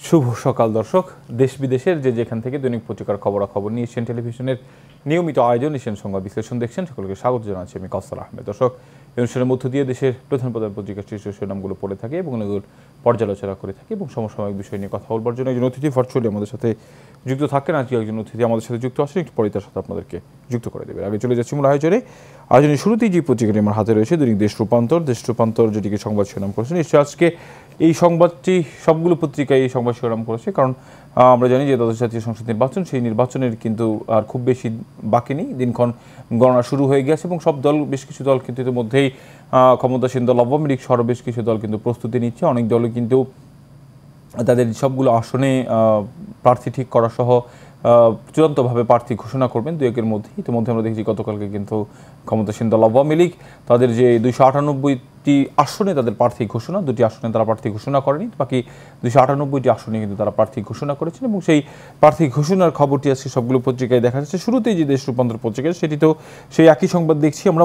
শুভ সকাল দর্শক, দেশ বিদেশের যে যেখান থেকে দৈনিক পত্রিকার খবরাখবর নিয়ে এশিয়ান টেলিভিশনের নিয়মিত আয়োজন এশিয়ান সংবাদ বিশ্লেষণ দেখছেন, সকলকে স্বাগত জানাচ্ছি আমি কাউসার আহমেদ। দর্শক, এই অনুষ্ঠানের মধ্য দিয়ে দেশের প্রধান প্রধান পত্রিকার শীর্ষ শিরোনামগুলো পড়ে থাকে এবং এগুলোর পর্যালোচনা করে থাকে এবং সমসাময়িক বিষয় নিয়ে কথা বলবার জন্য একজন অতিথি ভার্চুয়ালি আমাদের সাথে যুক্ত থাকেন। আজকে একজন অতিথি আমাদের সাথে যুক্ত আসেন, একটু পরে তার সাথে আপনাদেরকে যুক্ত করে দেবে। আগে চলে যাচ্ছি মূল আয়োজনে। আয়োজনের শুরুতেই যে পত্রিকাটি আমার হাতে রয়েছে দৈনিক দেশ রূপান্তর, যেটিকে সংবাদ শিরোনাম করেছেন। নিশ্চয়ই আজকে এই সংবাদটি সবগুলো পত্রিকায় এই সংবাদ শিরোনাম করেছে, কারণ আমরা জানি যে দ্বাদশ জাতীয় সংসদ নির্বাচন, সেই নির্বাচনের কিন্তু আর খুব বেশি বাকি নেই, দিনক্ষণ গণনা শুরু হয়ে গেছে এবং সব দল, বেশ কিছু দল কিন্তু ইতিমধ্যেই ক্ষমতাসীন দল আওয়ামী লীগ সহ বেশ কিছু দল কিন্তু প্রস্তুতি নিচ্ছে। অনেক দলই কিন্তু তাদের সবগুলো আসনে প্রার্থী ঠিক করা সহ চূড়ান্তভাবে প্রার্থী ঘোষণা করবেন দু একের মধ্যে। ইতিমধ্যে আমরা দেখেছি গতকালকে কিন্তু ক্ষমতাসীন দল আওয়ামী লীগ তাদের যে 298টি আসনে তাদের প্রার্থী ঘোষণা, 2টি আসনে তারা প্রার্থী ঘোষণা করেনি, বাকি 298টি আসনে কিন্তু তারা প্রার্থী ঘোষণা করেছেন এবং সেই প্রার্থী ঘোষণার খবরটি আজকে সবগুলো পত্রিকায় দেখা যাচ্ছে। শুরুতেই যে দেশ রূপান্তর পত্রিকায়, সেটি তো সেই একই সংবাদ দেখছি আমরা,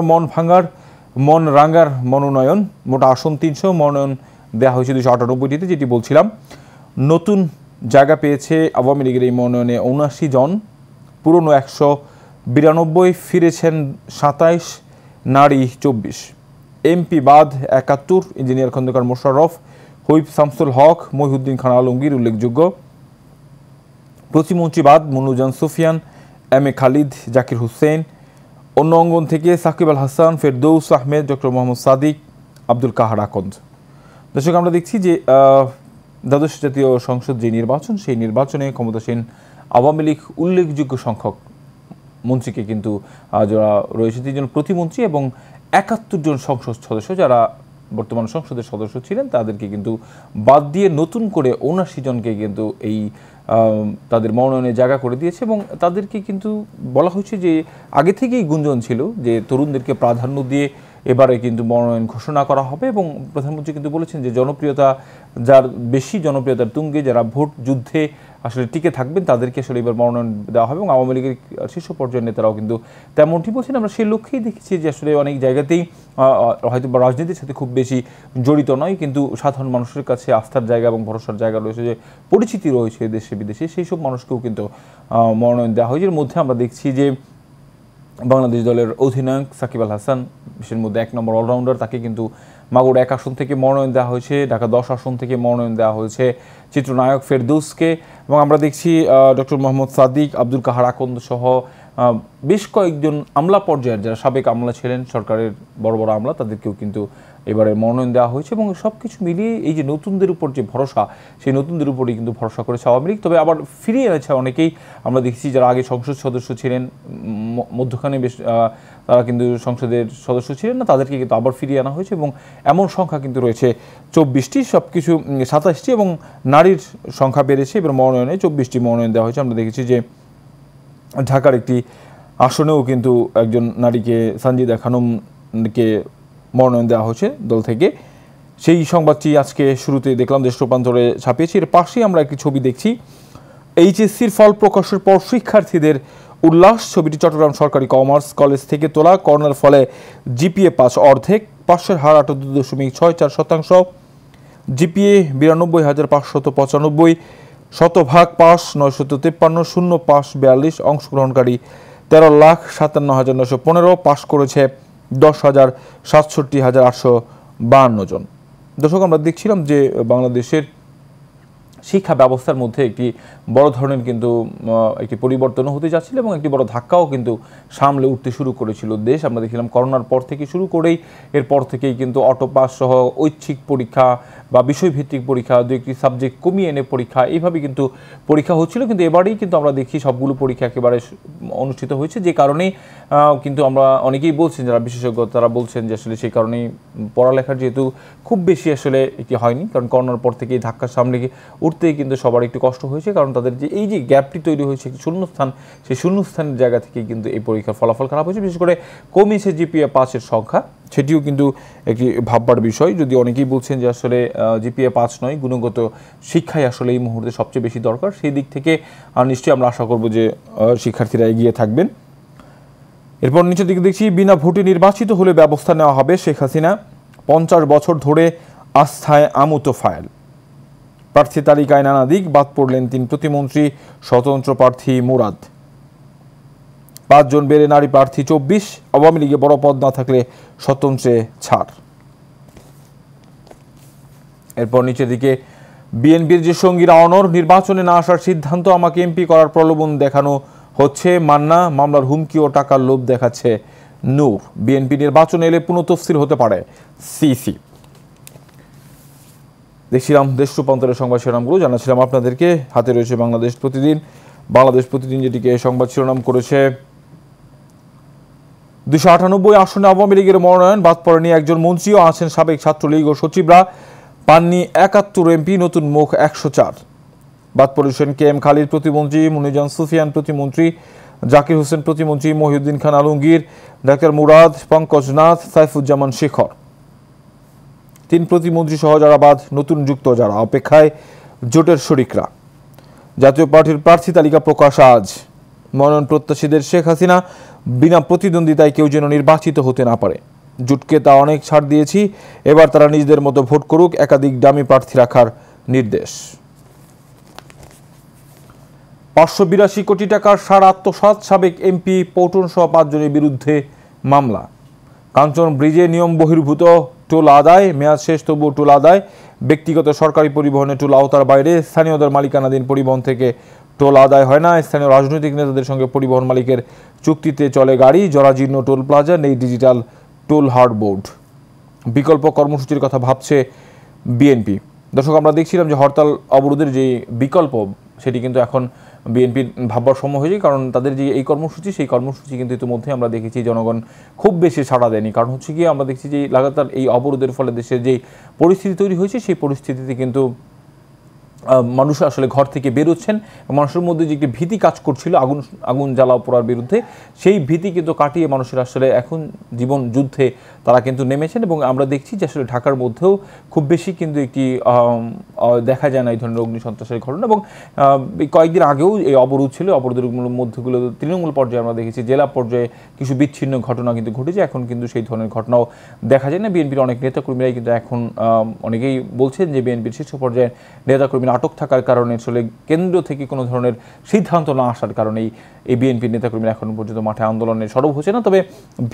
মন রাঙ্গার মনোনয়ন, মোট আসন 300, মনোনয়ন দেওয়া হয়েছে 298টিতে, যেটি বলছিলাম। নতুন জায়গা পেয়েছে আওয়ামী লীগের এই মনোনয়নে 79 জন, পুরনো 192, ফিরেছেন 27, নারী 24, এমপি বাদ 71, ইঞ্জিনিয়ার খন্দকার মোশাররফ, হুইপ শামসুল হক, মহিউদ্দিন খান আলমগীর উল্লেখযোগ্য, প্রতিমন্ত্রী বাদ মুন্নুজান সুফিয়ান, এম এ খালিদ, জাকির হুসেন, অন্য অঙ্গন থেকে সাকিব আল হাসান, ফেরদৌস আহমেদ, ডক্টর মোহাম্মদ সাদিক, আব্দুল কাহার আকন্দ। দর্শক, আমরা দেখছি যে দ্বাদশ জাতীয় সংসদ যে নির্বাচন, সেই নির্বাচনে ক্ষমতাসীন আওয়ামী লীগ উল্লেখযোগ্য সংখ্যক মন্ত্রীকে কিন্তু যারা রয়েছে 3 জন প্রতিমন্ত্রী এবং 71 জন সংসদ সদস্য যারা বর্তমান সংসদের সদস্য ছিলেন তাদেরকে কিন্তু বাদ দিয়ে নতুন করে 79 জনকে কিন্তু এই তাদের মনোনয়নে জায়গা করে দিয়েছে এবং তাদেরকে কিন্তু বলা হয়েছে যে আগে থেকেই গুঞ্জন ছিল যে তরুণদেরকে প্রাধান্য দিয়ে এবারে কিন্তু মনোনয়ন ঘোষণা করা হবে এবং প্রধানমন্ত্রী কিন্তু বলেছেন যে জনপ্রিয়তা যার বেশি, জনপ্রিয়তার তুঙ্গে যারা ভোট যুদ্ধে আসলে টিকে থাকবেন তাদেরকে আসলে এবার মনোনয়ন দেওয়া হবে এবং আওয়ামী লীগের শীর্ষ পর্যায়ের নেতারাও কিন্তু তেমনটি বলছেন। আমরা সেই লক্ষ্যেই দেখেছি যে আসলে অনেক জায়গাতেই হয়তো বা রাজনীতির সাথে খুব বেশি জড়িত নয়, কিন্তু সাধারণ মানুষের কাছে আস্থার জায়গা এবং ভরসার জায়গা রয়েছে, যে পরিচিতি রয়েছে দেশে বিদেশে, সেই সব মানুষকেও কিন্তু মনোনয়ন দেওয়া হয়েছে। এর মধ্যে আমরা দেখছি যে বাংলাদেশ দলের অধিনায়ক সাকিব আল হাসান, বিশের মধ্যে 1 নম্বর অলরাউন্ডার, তাকে কিন্তু মাগুরা 1 আসন থেকে মনোনয়ন দেওয়া হয়েছে, ঢাকা 10 আসন থেকে মনোনয়ন দেওয়া হয়েছে চিত্রনায়ক ফেরদৌসকে এবং আমরা দেখছি ডক্টর মোহাম্মদ সাদিক, আব্দুল কাহার আকন্দ সহ বেশ কয়েকজন আমলা পর্যায়ের যারা সাবেক আমলা ছিলেন, সরকারের বড় বড় আমলা, তাদেরকেও কিন্তু এবারে মনোনয়ন দেওয়া হয়েছে এবং সব কিছু মিলিয়ে এই যে নতুনদের উপর যে ভরসা, সেই নতুনদের উপরেই কিন্তু ভরসা করেছে আওয়ামী লীগ। তবে আবার ফিরিয়ে এনেছে অনেকেই, আমরা দেখছি যারা আগে সংসদ সদস্য ছিলেন, মধ্যখানে বেশ তারা কিন্তু সংসদের সদস্য ছিলেন না, তাদেরকে কিন্তু আবার ফিরিয়ে আনা হয়েছে এবং এমন সংখ্যা কিন্তু রয়েছে 24টি, সব কিছু 27টি এবং নারীর সংখ্যা বেড়েছে। এবার মনোনয়নে 24টি মনোনয়ন দেওয়া হয়েছে। আমরা দেখেছি যে ঢাকার একটি আসনেও কিন্তু একজন নারীকে, সানজিদা খানমকে মনোনয়ন দেওয়া হয়েছে দল থেকে। সেই সংবাদটি আজকে শুরুতে দেখলাম, দেশ রূপান্তরে ছাপিয়েছি। এর পাশেই আমরা একটি ছবি দেখছি, এইচএসসির ফল প্রকাশের পর শিক্ষার্থীদের উল্লাস। ছবিটি চট্টগ্রাম সরকারি কমার্স কলেজ থেকে তোলা। করোনার ফলে জিপিএ পাস অর্ধেক, পাশের হার 78.64%, জিপিএ 92,595, শতভাগ পাস 953, শূন্য পাস 42, অংশগ্রহণকারী 13,57,915, পাস করেছে 10,67,852 জন। দর্শক, আমরা দেখছিলাম যে বাংলাদেশের শিক্ষা ব্যবস্থার মধ্যে একটি বড় ধরনের কিন্তু একটি পরিবর্তন হতে যাচ্ছিল এবং একটি বড় ধাক্কাও কিন্তু সামলে উঠতে শুরু করেছিল দেশ। আমরা দেখলাম করোনার পর থেকে শুরু করেই এরপর থেকেই কিন্তু অটো পাস সহ ঐচ্ছিক পরীক্ষা বা বিষয়ভিত্তিক পরীক্ষা, 2-1টি সাবজেক্ট কমিয়ে এনে পরীক্ষা, এইভাবে কিন্তু পরীক্ষা হচ্ছিল। কিন্তু এবারেই কিন্তু আমরা দেখি সবগুলো পরীক্ষা একেবারে অনুষ্ঠিত হয়েছে, যে কারণেই কিন্তু আমরা অনেকেই বলছেন, যারা বিশেষজ্ঞ তারা বলছেন যে আসলে সেই কারণেই পড়ালেখার যেহেতু খুব বেশি আসলে এটি হয়নি, কারণ করোনার পর থেকে এই ধাক্কার সামনে উঠতেই কিন্তু সবার একটু কষ্ট হয়েছে, কারণ তাদের যে এই যে গ্যাপটি তৈরি হয়েছে, একটি শূন্যস্থান, সেই শূন্যস্থানের জায়গা থেকে কিন্তু এই পরীক্ষার ফলাফল খারাপ হয়েছে। বিশেষ করে কমেছে জিপিএ পাসের সংখ্যা, সেটিও কিন্তু একটি ভাববার বিষয়। যদি অনেকেই বলছেন যে আসলে জিপিএ পাস নয়, গুণগত শিক্ষাই আসলে এই মুহূর্তে সবচেয়ে বেশি দরকার, সেই দিক থেকে নিশ্চয়ই আমরা আশা করব যে শিক্ষার্থীরা এগিয়ে থাকবেন। এরপর নিচের দিকে দেখছি, বিনা ভোটে নির্বাচিত হলে ব্যবস্থা নেওয়া হবে শেখ হাসিনা, 50 বছর ধরে আস্থায় আমূত ফাইল। প্রার্থী তালিকায় নানা দিক, বাদ পড়লেন 3 প্রতিমন্ত্রী, স্বতন্ত্র প্রার্থী মুরাদ। 5 জন বেড়ে নারী প্রার্থী 24, আওয়ামী লীগে বড় পদ না থাকলে স্বতন্ত্রে ছাড়। এরপর নিচের দিকে বিএনপির যে সঙ্গীরা অনড়, নির্বাচনে না আসার সিদ্ধান্ত, আমাকে এমপি করার প্রলোভন দেখানো হচ্ছে মান্না, মামলার হুমকি ও টাকার লোভ দেখাচ্ছে নূর। বিএনপি নির্বাচনে এলে পুনঃতফসিল হতে পারে সিসি। দেখছিলাম দেশ রূপান্তরের সংবাদ শিরোনামগুলো, জানাচ্ছিলাম আপনাদেরকে। হাতে রয়েছে বাংলাদেশ প্রতিদিন। বাংলাদেশ প্রতিদিন যেটিকে সংবাদ শিরোনাম করেছে, 298 আসনে আওয়ামী লীগের মনোনয়ন, বাদ পড়েনি একজন মন্ত্রীও, আছেন সাবেক ছাত্রলীগ ও সচিবরা, পাননি 71 এমপি, নতুন মুখ 104। বাদ পড়েছেন কে এম খালিদ প্রতিমন্ত্রী, মুনিজান সুফিয়ান প্রতিমন্ত্রী, জাকির হোসেন প্রতিমন্ত্রী, মহিউদ্দিন খান আলমগীর, ডাক্তার মুরাদ, পঙ্কজ নাথ, সাইফুজ্জামান শেখর। 3 প্রতিমন্ত্রী সহ যারা বাদ, নতুন যুক্ত যারা, অপেক্ষায় জোটের শরিকরা। জাতীয় পার্টির প্রার্থী তালিকা প্রকাশ আজ। মনোনয়ন প্রত্যাশীদের শেখ হাসিনা, বিনা প্রতিদ্বন্দ্বিতায় কেউ যেন নির্বাচিত হতে না পারে। জোটকে তা অনেক ছাড় দিয়েছি, এবার তারা নিজেদের মতো ভোট করুক, একাধিক ডামি প্রার্থী রাখার নির্দেশ। 582 কোটি টাকার সার আত্মসাৎ, সাবেক এমপি পৌটন সহ 5 জনের বিরুদ্ধে মামলা। কাঞ্চন ব্রিজে নিয়ম বহির্ভূত টোল আদায়, মেয়াদ শেষ তবুও টোল আদায়। ব্যক্তিগত সরকারি পরিবহনে টোল আওতার বাইরে, স্থানীয়দের মালিকানাধীন পরিবহন থেকে টোল আদায় হয় না। স্থানীয় রাজনৈতিক নেতাদের সঙ্গে পরিবহন মালিকের চুক্তিতে চলে গাড়ি। জরাজীর্ণ টোল প্লাজা, নেই ডিজিটাল টোল হার্ড বোর্ড। বিকল্প কর্মসূচির কথা ভাবছে বিএনপি। দর্শক, আমরা দেখছিলাম যে হরতাল অবরোধের যে বিকল্প, সেটি কিন্তু এখন বিএনপির ভাববার সময় হয়েছে। কারণ তাদের যে এই কর্মসূচি, সেই কর্মসূচি কিন্তু ইতিমধ্যে আমরা দেখেছি জনগণ খুব বেশি সাড়া দেয়নি। কারণ হচ্ছে গিয়ে আমরা দেখছি যে লাগাতার এই অবরোধের ফলে দেশের যে পরিস্থিতি তৈরি হয়েছে, সেই পরিস্থিতিতে কিন্তু মানুষ আসলে ঘর থেকে বেরোচ্ছেন। মানুষের মধ্যে যে একটি ভীতি কাজ করছিল আগুন জ্বালাও পোড়ার বিরুদ্ধে, সেই ভীতি কিন্তু কাটিয়ে মানুষের আসলে এখন জীবন যুদ্ধে তারা কিন্তু নেমেছেন। এবং আমরা দেখছি যে আসলে ঢাকার মধ্যেও খুব বেশি কিন্তু একটি দেখা যায় না এই ধরনের অগ্নিসন্ত্রাসের ঘটনা। এবং কয়েকদিন আগেও এই অবরোধ ছিল, অবরোধের মধ্যগুলো তৃণমূল পর্যায়ে আমরা দেখেছি, জেলা পর্যায়ে কিছু বিচ্ছিন্ন ঘটনা কিন্তু ঘটেছে। এখন কিন্তু সেই ধরনের ঘটনাও দেখা যায় না। বিএনপির অনেক নেতাকর্মীরাই কিন্তু এখন অনেকেই বলছেন যে বিএনপির শীর্ষ পর্যায়ে নেতাকর্মীরা আটক থাকার কারণে আসলে কেন্দ্র থেকে কোনো ধরনের সিদ্ধান্ত না আসার কারণেই এই বিএনপির নেতাকর্মীরা এখন পর্যন্ত মাঠে আন্দোলনে সরব হচ্ছে না। তবে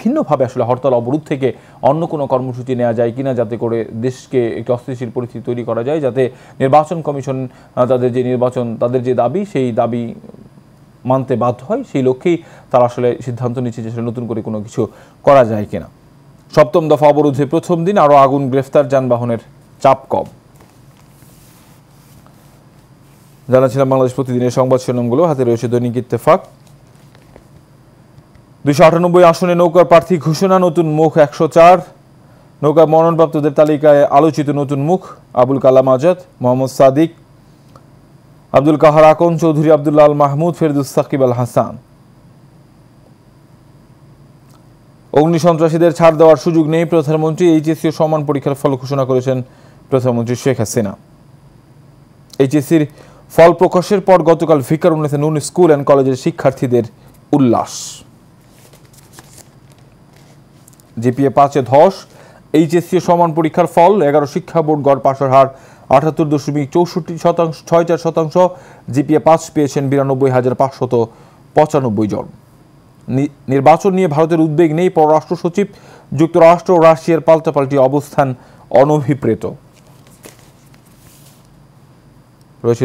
ভিন্নভাবে আসলে হরতাল অবরোধ থেকে অন্য কোনো কর্মসূচি নেওয়া যায় কিনা, যাতে করে দেশকে একটি অস্থিতিশীল পরিস্থিতি তৈরি করা যায়, যাতে নির্বাচন কমিশন তাদের যে দাবি, সেই দাবি মানতে বাধ্য হয়, সেই লক্ষ্যেই তারা আসলে সিদ্ধান্ত নিচ্ছে যে আসলে নতুন করে কোনো কিছু করা যায় কিনা। 7ম দফা অবরোধে প্রথম দিন, আরও আগুন, গ্রেফতার, যানবাহনের চাপ কম। জানাচ্ছিলাম বাংলাদেশ প্রতিদিনের সংবাদ শিরোনামগুলো। হাতে রয়েছে দৈনিক ইত্তেফাক। 298 আসনে নৌকার প্রার্থী ঘোষণা, নতুন মুখ 104। নৌকা মনোনয়নপ্রাপ্তদের তালিকায় আলোচিত নতুন মুখ আবুল কালাম আজাদ, মোহাম্মদ সাদিক, আব্দুল কাহার আকন, চৌধুরী আব্দুল্লাহ আল মাহমুদ, ফেরদৌস সাকিব আল হাসান। অগ্নিসন্ত্রাসীদের ছাড় দেওয়ার সুযোগ নেই প্রধানমন্ত্রী। এইচএসসি ও সমান পরীক্ষার ফল ঘোষণা করেছেন প্রধানমন্ত্রী শেখ হাসিনা। এইচএসসির ফল প্রকাশের পর গতকাল ভিকারুন্নেসা নূন স্কুল অ্যান্ড কলেজের শিক্ষার্থীদের উল্লাস। জিপিএ 5-এ ধস। এইচএসসি সমান পরীক্ষার ফল, 11 শিক্ষা বোর্ড গড় পাশের হার 78.64%। জিপিএ 5 পেয়েছেন 92,595 জন। নির্বাচন নিয়ে ভারতের উদ্বেগ নেই পররাষ্ট্র সচিব। যুক্তরাষ্ট্র ও রাশিয়ার পাল্টাপাল্টি অবস্থান অনভিপ্রেত। রয়েছে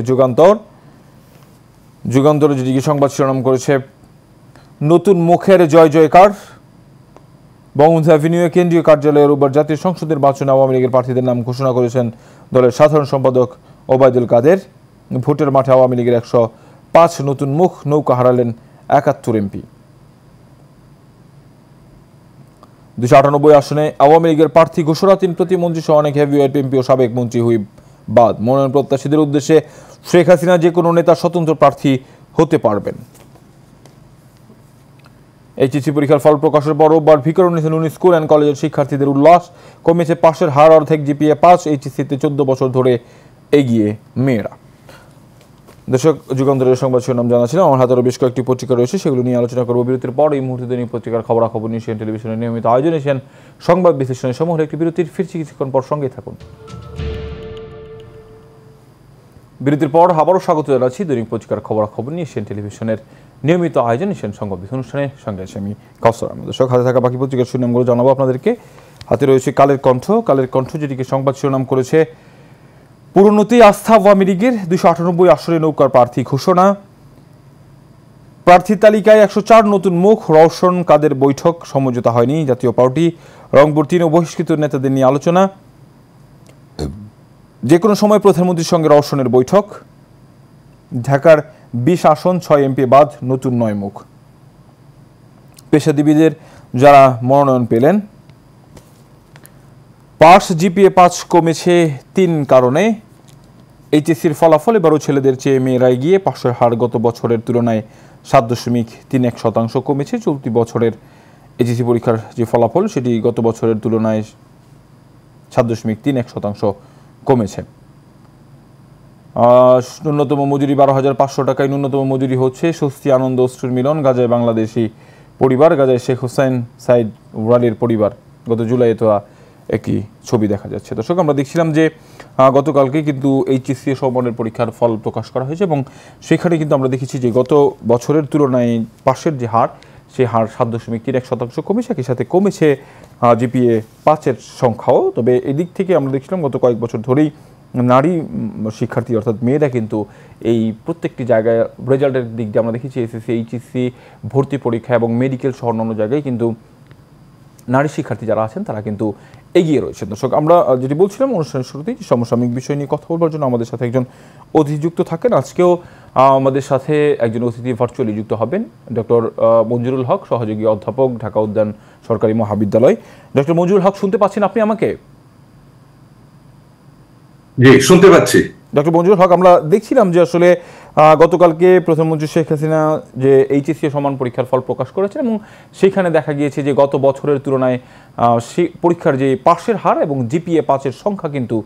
যুগান্তরে যেটিকে সংবাদ শিরোনাম করেছে, নতুন মুখের জয় জয়কার। বঙ্গবন্ধু অ্যাভিনিউয়ে কেন্দ্রীয় কার্যালয়ে রোববার জাতীয় সংসদ নির্বাচনে আওয়ামী লীগের প্রার্থীদের নাম ঘোষণা করেছেন দলের সাধারণ সম্পাদক ওবায়দুল কাদের। ভোটের মাঠে আওয়ামী লীগের 105 নতুন মুখ, নৌকা হারালেন 71 এমপি। 298 আসনে আওয়ামী লীগের প্রার্থী ঘোষণা, 3 প্রতিমন্ত্রী সহ অনেক হেভিওয়েট এমপি ও সাবেক মন্ত্রী হুইপ বাদ। মনোনয়ন প্রত্যাশীদের উদ্দেশ্যে শেখ হাসিনা যে কোনো নেতা স্বতন্ত্র প্রার্থী হতে পারবেন। এইচএসসি পরীক্ষার ফল প্রকাশের পর রোববার ভিকারুন্নেসা নূন স্কুল অ্যান্ড কলেজের শিক্ষার্থীদের উল্লাস। কমেছে পাশের হার অর্ধেক, জিপিএ 5। এইচএসসিতে 14 বছর ধরে এগিয়ে মেয়েরা। দর্শক, যুগান্তরের সংবাদ শিরোনাম জানাচ্ছিলাম। আমার হাতে আরও বেশ কয়েকটি পত্রিকা রয়েছে, সেগুলো নিয়ে আলোচনা করবো বিরতির পর। এই মুহূর্তে দৈনিক পত্রিকার খবরাখবর নিয়ে এশিয়ান টেলিভিশনের নিয়মিত আয়োজন এশিয়ান সংবাদ বিশ্লেষণের সমূহ একটি বিরতির। ফিরছি কিছুক্ষণ পর, সঙ্গেই থাকুন। বিরতির পর আবারও স্বাগত জানাচ্ছি দৈনিক পত্রিকার খবরাখবর নিয়ে এশিয়ান টেলিভিশনের নিয়মিত আয়োজন এশিয়ান সংবাদ অনুষ্ঠানের সঙ্গে আছে আমি কাউসার আহমেদ। দর্শক, হাতে থাকা বাকি পত্রিকার শিরোনামগুলো জানাবো আপনাদেরকে। হাতে রয়েছে কালের কণ্ঠ যেটিকে সংবাদ শিরোনাম করেছে পুরোন্নতি আস্থা আওয়ামী লীগের 298 আসনে নৌকার প্রার্থী ঘোষণা, প্রার্থী তালিকায় 104 নতুন মুখ, রওশন কাদের বৈঠক সমঝোতা হয়নি, জাতীয় পার্টি রংপুর 3 ও বহিষ্কৃত নেতাদের নিয়ে আলোচনা, যে কোনো সময় প্রধানমন্ত্রীর সঙ্গে রওশনের বৈঠক, ঢাকার 20 আসন 6 এমপি বাদ নতুন 9 মুখ, পেশাজীবীদের যারা মনোনয়ন পেলেন, পাস জিপিএ 5 কমেছে 3 কারণে, এইচএসসির ফলাফল এবারও ছেলেদের চেয়ে মেয়েরা এগিয়ে, পাশের হার গত বছরের তুলনায় 7.31% কমেছে, চলতি বছরের এইচএসসি পরীক্ষার যে ফলাফল সেটি গত বছরের তুলনায় 7.31% কমেছে। ন্যূনতম মজুরি 12,500 টাকায় ন্যূনতম মজুরি হচ্ছে, স্বস্তি আনন্দ অশ্রুর মিলন, গাজায় বাংলাদেশি পরিবার, গাজায় শেখ হোসেন সাইদ ওরালির পরিবার, গত জুলাইয়ে তো একটি ছবি দেখা যাচ্ছে। দর্শক, আমরা দেখছিলাম যে গতকালকে কিন্তু এইচএসসি সমমানের পরীক্ষার ফল প্রকাশ করা হয়েছে এবং সেখানে কিন্তু আমরা দেখেছি যে গত বছরের তুলনায় পাশের যে হার, সেই হার 7.31% কমেছে, একই সাথে কমেছে জিপিএ 5-এর সংখ্যাও। তবে এদিক থেকে আমরা দেখছিলাম গত কয়েক বছর ধরেই নারী শিক্ষার্থী অর্থাৎ মেয়েরা কিন্তু এই প্রত্যেকটি জায়গায় রেজাল্টের দিক দিয়ে আমরা দেখেছি এসএসসি, এইচএসসি, ভর্তি পরীক্ষা এবং মেডিকেল সহ অন্যান্য জায়গায় কিন্তু নারী শিক্ষার্থী যারা আছেন তারা কিন্তু এগিয়ে রয়েছেন। দর্শক, আমরা যেটি বলছিলাম অনুষ্ঠানের শুরুতেই সমসাময়িক বিষয় নিয়ে কথা বলবার জন্য আমাদের সাথে একজন অতিথি যুক্ত থাকেন। আজকেও আমাদের সাথে একজন অতিথি ভার্চুয়ালি যুক্ত হবেন, ডক্টর মঞ্জুরুল হক, সহযোগী অধ্যাপক, ঢাকা উদ্যান সরকারি মহাবিদ্যালয়। ডক্টর মঞ্জুরুল হক, শুনতে পাচ্ছেন আপনি আমাকে? জি, শুনতে পাচ্ছি। ডক্টর মঞ্জুরুল হক, আমরা দেখছিলাম যে আসলে গতকালকে প্রধানমন্ত্রী শেখ হাসিনা যে এইচএসসি সমান পরীক্ষার ফল প্রকাশ করেছেন এবং সেখানে দেখা গিয়েছে যে গত বছরের তুলনায় পরীক্ষার যে পাশের হার এবং জিপিএ 5-এর সংখ্যা কিন্তু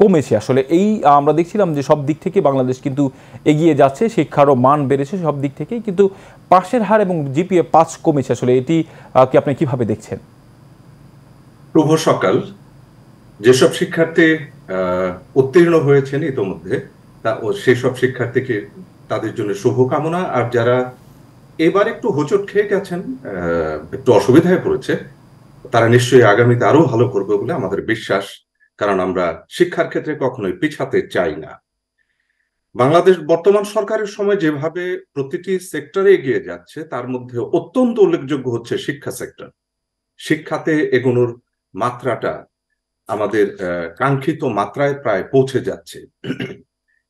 কমেছে। আসলে এই আমরা দেখছিলাম যে সব দিক থেকে বাংলাদেশ কিন্তু এগিয়ে যাচ্ছে, শিক্ষারও মান বেড়েছে সব দিক থেকেই, কিন্তু পাশের হার এবং জিপিএ 5 কমেছে। আসলে এটি কি আপনি কিভাবে দেখছেন? শুভ সকাল। যেসব শিক্ষার্থী উত্তীর্ণ হয়েছেন ইতোমধ্যে, সেসব শিক্ষার্থীকে তাদের জন্য শুভকামনা। আর যারা এবার একটু হোঁচট খেয়ে গেছেন, একটু অসুবিধায় পড়েছে, তারা নিশ্চয়ই আগামীতে আরো ভালো করবে বলে আমাদের বিশ্বাস, কারণ আমরা শিক্ষার ক্ষেত্রে কখনোই পিছাতে চাই না। বাংলাদেশ বর্তমান সরকারের সময় যেভাবে প্রতিটি সেক্টরে এগিয়ে যাচ্ছে, তার মধ্যে অত্যন্ত উল্লেখযোগ্য হচ্ছে শিক্ষা সেক্টর। শিক্ষাতে এগোনোর মাত্রাটা আমাদের কাঙ্ক্ষিত মাত্রায় প্রায় পৌঁছে যাচ্ছে।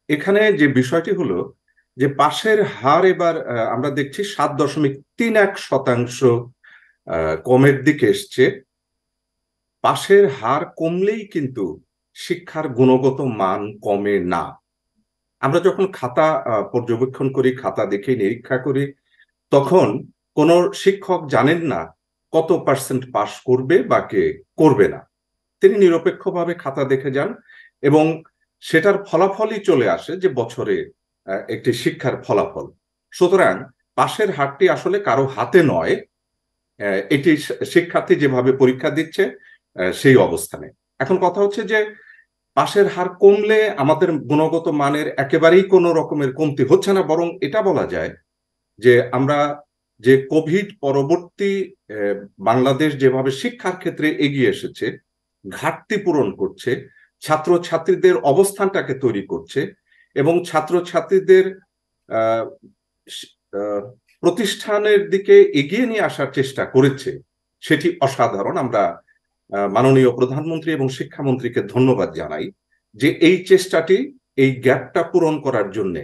এখানে যে বিষয়টি হলো যে পাশের হার এবার আমরা দেখছি 7.31% কমের দিকে এসছে। পাশের হার কমলেই কিন্তু শিক্ষার গুণগত মান কমে না। আমরা যখন খাতা পর্যবেক্ষণ করি, খাতা দেখে নিরীক্ষা করি, তখন কোন শিক্ষক জানেন না কত পার্সেন্ট পাস করবে বা কে করবে না। তিনি নিরপেক্ষভাবে খাতা দেখে যান এবং সেটার ফলাফলই চলে আসে যে বছরে একটি শিক্ষার ফলাফল। সুতরাং পাশের হারটি আসলে কারো হাতে নয়, এটি শিক্ষার্থী যেভাবে পরীক্ষা দিচ্ছে সেই অবস্থানে। এখন কথা হচ্ছে যে পাশের হার কমলে আমাদের গুণগত মানের একেবারেই কোনো রকমের কমতি হচ্ছে না, বরং এটা বলা যায় যে আমরা যে কোভিড পরবর্তী বাংলাদেশ যেভাবে শিক্ষার ক্ষেত্রে এগিয়ে এসেছে, ঘাটতি পূরণ করছে, ছাত্রছাত্রীদের অবস্থানটাকে তৈরি করছে এবং ছাত্রছাত্রীদের প্রতিষ্ঠানের দিকে এগিয়ে নিয়ে আসার চেষ্টা করেছে, সেটি অসাধারণ। আমরা মাননীয় প্রধানমন্ত্রী এবং শিক্ষামন্ত্রীকে ধন্যবাদ জানাই যে এই চেষ্টাটি, এই গ্যাপটা পূরণ করার জন্য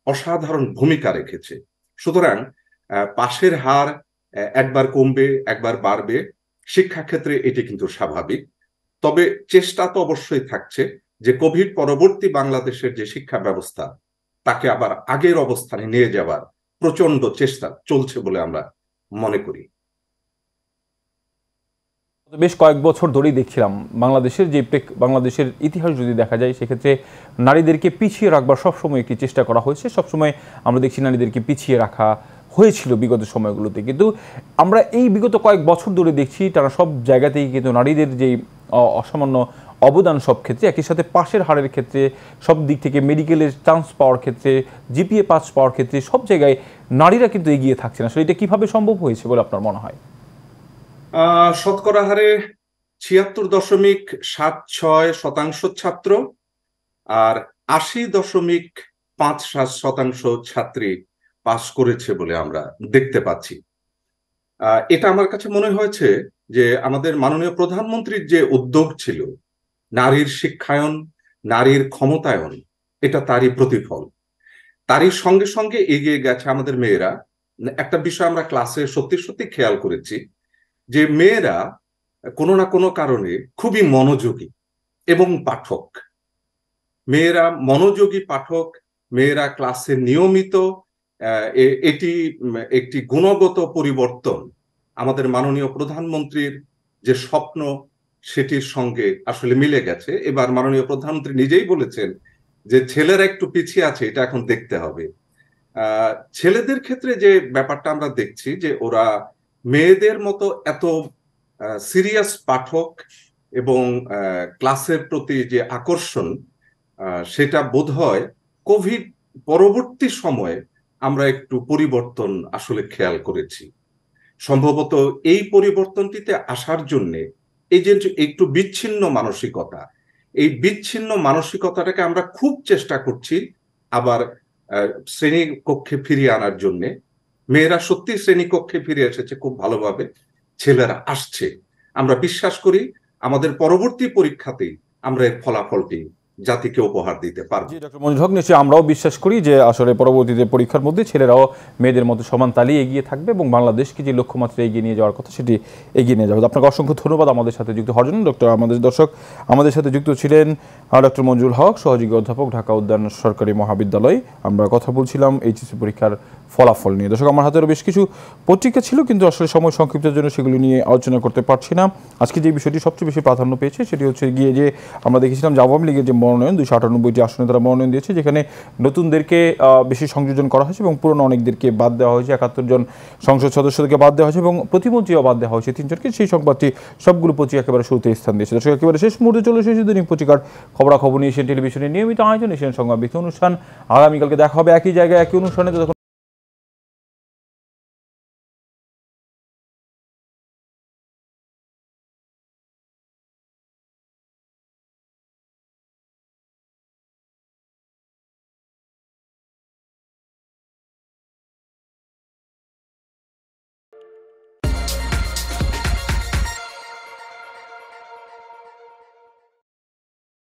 অসাধারণ ভূমিকা রেখেছে। সুতরাং পাশের হার একবার কমবে, একবার বাড়বে, শিক্ষাক্ষেত্রে এটি কিন্তু স্বাভাবিক। তবে চেষ্টা তো অবশ্যই থাকছে যে কোভিড পরবর্তী বাংলাদেশের যে শিক্ষা ব্যবস্থা, তাকে আবার আগের অবস্থানে নিয়ে যাওয়ার প্রচন্ড চেষ্টা চলছে বলে আমরা মনে করি। বেশ কয়েক বছর ধরেই দেখছিলাম বাংলাদেশের ইতিহাস যদি দেখা যায়, সেক্ষেত্রে নারীদেরকে পিছিয়ে রাখবার সবসময় একটি চেষ্টা করা হয়েছে। সবসময় আমরা দেখছি নারীদেরকে পিছিয়ে রাখা হয়েছিল বিগত সময়গুলোতে, কিন্তু আমরা এই বিগত কয়েক বছর ধরে দেখছি তারা সব জায়গাতেই কিন্তু নারীদের যেই অসামান্য অবদান সব ক্ষেত্রে, একই সাথে পাশের হারের ক্ষেত্রে, সব দিক থেকে মেডিকেলের চান্স পাওয়ার ক্ষেত্রে, জিপিএ পাস পাওয়ার ক্ষেত্রে সব জায়গায় নারীরা কিন্তু এগিয়ে থাকছে না। আসলে এটা কিভাবে সম্ভব হয়েছে বলে আপনার মনে হয়? শতকরা হারে 76.76% ছাত্র আর 80.57% ছাত্রী পাস করেছে বলে আমরা দেখতে পাচ্ছি। এটা আমার কাছে মনে হয়েছে যে আমাদের মাননীয় প্রধানমন্ত্রীর যে উদ্যোগ ছিল নারীর শিক্ষায়ন, নারীর ক্ষমতায়ন, এটা তারই প্রতিফল। তারই সঙ্গে সঙ্গে এগিয়ে গেছে আমাদের মেয়েরা। একটা বিষয় আমরা ক্লাসে সত্যি সত্যি খেয়াল করেছি যে মেয়েরা কোনো না কোনো কারণে খুবই মনোযোগী এবং পাঠক। মেয়েরা মনোযোগী পাঠক, মেয়েরা ক্লাসে নিয়মিত। এটি একটি গুণগত পরিবর্তন আমাদের মাননীয় প্রধানমন্ত্রীর যে স্বপ্ন সেটির সঙ্গে আসলে মিলে গেছে। এবার মাননীয় প্রধানমন্ত্রী নিজেই বলেছেন যে ছেলেরা একটু পিছিয়ে আছে, এটা এখন দেখতে হবে। ছেলেদের ক্ষেত্রে যে ব্যাপারটা আমরা দেখছি যে ওরা মেয়েদের মতো এত সিরিয়াস পাঠক এবং ক্লাসের প্রতি যে আকর্ষণ, সেটা বোধহয় কোভিড পরবর্তী সময়ে আমরা একটু পরিবর্তন আসলে খেয়াল করেছি। সম্ভবত এই পরিবর্তনটিতে আসার জন্য এই যে একটু বিচ্ছিন্ন মানসিকতা, এই বিচ্ছিন্ন মানসিকতাটাকে আমরা খুব চেষ্টা করছি আবার শ্রেণী কক্ষে ফিরিয়ে আনার জন্য। মেয়েরা সত্যি শ্রেণী কক্ষে ফিরে এসেছে খুব ভালোভাবে, ছেলেরা আসছে। আমরা বিশ্বাস করি আমাদের পরবর্তী পরীক্ষাতেই আমরা এর ফলাফলটি জাতিকে উপহার দিতে পারবো। ডক্টর মঞ্জুল হক, নিশ্চয়ই আমরাও বিশ্বাস করি যে আসলে পরবর্তীতে পরীক্ষার মধ্যে ছেলেরাও মেয়েদের মতো সমান তালিয়ে এগিয়ে থাকবে এবং বাংলাদেশকে যে লক্ষ্যমাত্রা এগিয়ে নিয়ে যাওয়ার কথা সেটি এগিয়ে নিয়ে যাবে। আপনাকে অসংখ্য ধন্যবাদ আমাদের সাথে যুক্ত হওয়ার জন্য। ডক্টর, আমাদের দর্শক, আমাদের সাথে যুক্ত ছিলেন ডক্টর মঞ্জুল হক, সহযোগী অধ্যাপক, ঢাকা উদ্যান সরকারি মহাবিদ্যালয়। আমরা কথা বলছিলাম এইচএসসি পরীক্ষার ফলাফল নিয়ে। দর্শক, আমার হাতেরও বেশ কিছু পত্রিকা ছিল কিন্তু আসলে সময় সংক্ষিপ্তের জন্য সেগুলি নিয়ে আলোচনা করতে পারছি না। আজকে যে বিষয়টি সবচেয়ে বেশি প্রাধান্য পেয়েছে সেটি হচ্ছে গিয়ে যে আমরা দেখেছিলাম যে আওয়ামী লীগের যে মনোনয়ন 298টি আসনে তারা মনোনয়ন দিয়েছে, যেখানে নতুনদেরকে বেশি সংযোজন করা হয়েছে এবং পুরনো অনেকদেরকে বাদ দেওয়া হয়েছে। 71 জন সংসদ সদস্যদেরকে বাদ দেওয়া হয়েছে এবং প্রতিমন্ত্রীও বাদ দেওয়া হয়েছে 3 জনকে। সেই সংবাদটি সবগুলো পত্রিকা একেবারে শুরুতে স্থান দিয়েছে। দর্শক, একেবারে শেষ মুহূর্তে চলে এসেছে দৈনিক পত্রিকার খবরাখবর নিয়ে এশিয়ান টেলিভিশনের নিয়মিত আয়োজন এশিয়ান সংবাদ অনুষ্ঠান। আগামীকালকে দেখা হবে একই জায়গায় একই অনুষ্ঠানে।